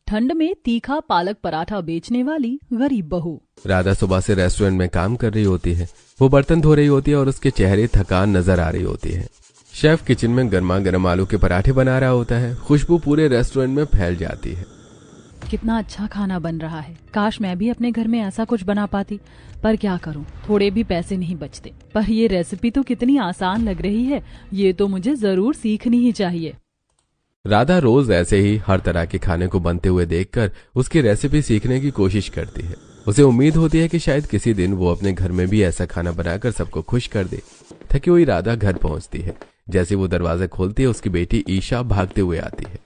ठंड में तीखा पालक पराठा बेचने वाली गरीब बहू। राधा सुबह से रेस्टोरेंट में काम कर रही होती है। वो बर्तन धो रही होती है और उसके चेहरे थकान नजर आ रही होती है। शेफ किचन में गर्मा गर्म आलू के पराठे बना रहा होता है। खुशबू पूरे रेस्टोरेंट में फैल जाती है। कितना अच्छा खाना बन रहा है। काश मैं भी अपने घर में ऐसा कुछ बना पाती, पर क्या करूं, थोड़े भी पैसे नहीं बचते। पर ये रेसिपी तो कितनी आसान लग रही है, ये तो मुझे जरूर सीखनी ही चाहिए। राधा रोज ऐसे ही हर तरह के खाने को बनते हुए देखकर उसकी रेसिपी सीखने की कोशिश करती है। उसे उम्मीद होती है कि शायद किसी दिन वो अपने घर में भी ऐसा खाना बनाकर सबको खुश कर दे। थकी हुई राधा घर पहुंचती है। जैसे वो दरवाजा खोलती है, उसकी बेटी ईशा भागते हुए आती है।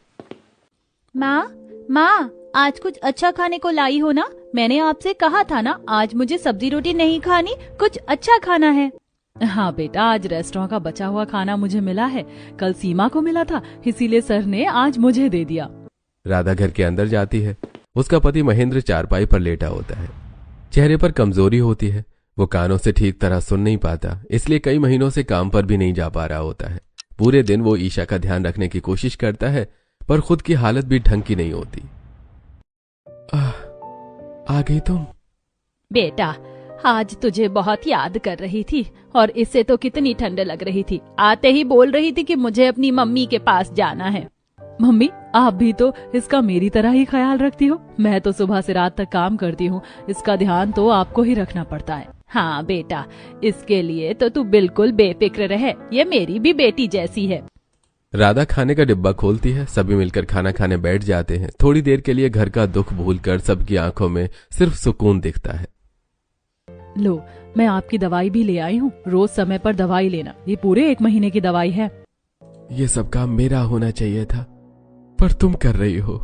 माँ, आज कुछ अच्छा खाने को लाई हो ना? मैंने आपसे कहा था ना, आज मुझे सब्जी रोटी नहीं खानी, कुछ अच्छा खाना है। हाँ बेटा, आज रेस्टोरेंट का बचा हुआ खाना मुझे मिला है। कल सीमा को मिला था, इसीलिए सर ने आज मुझे दे दिया। राधा घर के अंदर जाती है। उसका पति महेंद्र चारपाई पर लेटा होता है। चेहरे पर कमजोरी होती है। वो कानों से ठीक तरह सुन नहीं पाता, इसलिए कई महीनों से काम पर भी नहीं जा पा रहा होता है। पूरे दिन वो ईशा का ध्यान रखने की कोशिश करता है, पर खुद की हालत भी ढंग की नहीं होती। आ गई तुम? बेटा, आज तुझे बहुत याद कर रही थी और इससे तो कितनी ठंड लग रही थी। आते ही बोल रही थी कि मुझे अपनी मम्मी के पास जाना है। मम्मी, आप भी तो इसका मेरी तरह ही ख्याल रखती हो। मैं तो सुबह से रात तक काम करती हूँ, इसका ध्यान तो आपको ही रखना पड़ता है। हाँ बेटा, इसके लिए तो तू बिल्कुल बेफिक्र रहे, ये मेरी भी बेटी जैसी है। राधा खाने का डिब्बा खोलती है। सभी मिलकर खाना खाने बैठ जाते हैं। थोड़ी देर के लिए घर का दुख भूलकर सबकी आंखों में सिर्फ सुकून दिखता है। लो, मैं आपकी दवाई भी ले आई हूँ। रोज समय पर दवाई लेना, ये पूरे 1 महीने की दवाई है। ये सब काम मेरा होना चाहिए था, पर तुम कर रही हो।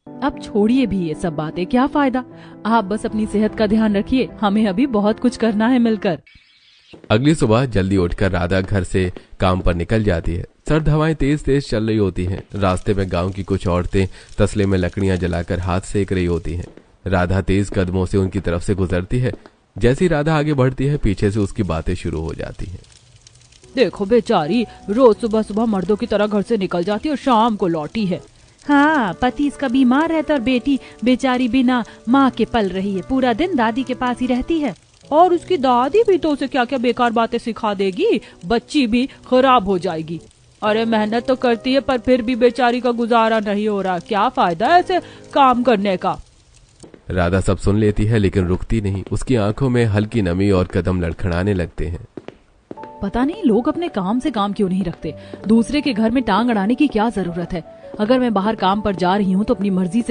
अब छोड़िए भी ये सब बातें, क्या फायदा। आप बस अपनी सेहत का ध्यान रखिए, हमें अभी बहुत कुछ करना है मिलकर। अगली सुबह जल्दी उठकर राधा घर से काम पर निकल जाती है। सर्द हवाएं तेज तेज चल रही होती हैं। रास्ते में गांव की कुछ औरतें तसले में लकड़ियां जलाकर हाथ सेक रही होती हैं। राधा तेज कदमों से उनकी तरफ से गुजरती है। जैसी राधा आगे बढ़ती है, पीछे से उसकी बातें शुरू हो जाती हैं। देखो बेचारी, रोज सुबह सुबह मर्दों की तरह घर से निकल जाती और शाम को लौटी है। हाँ, पति इसका बीमार रहता और बेटी बेचारी बिना माँ के पल रही है। पूरा दिन दादी के पास ही रहती है। और उसकी दादी भी तो उसे क्या क्या बेकार बातें सिखा देगी, बच्ची भी खराब हो जाएगी। अरे मेहनत तो करती है, पर फिर भी बेचारी का गुजारा नहीं हो रहा। क्या फायदा ऐसे काम करने का। राधा सब सुन लेती है, लेकिन रुकती नहीं। उसकी आंखों में हल्की नमी और कदम लड़खड़ाने लगते हैं। पता नहीं लोग अपने काम से काम क्यों नहीं रखते। दूसरे के घर में टांग अड़ाने की क्या जरूरत है। अगर मैं बाहर काम पर जा रही हूँ तो अपनी मर्जी से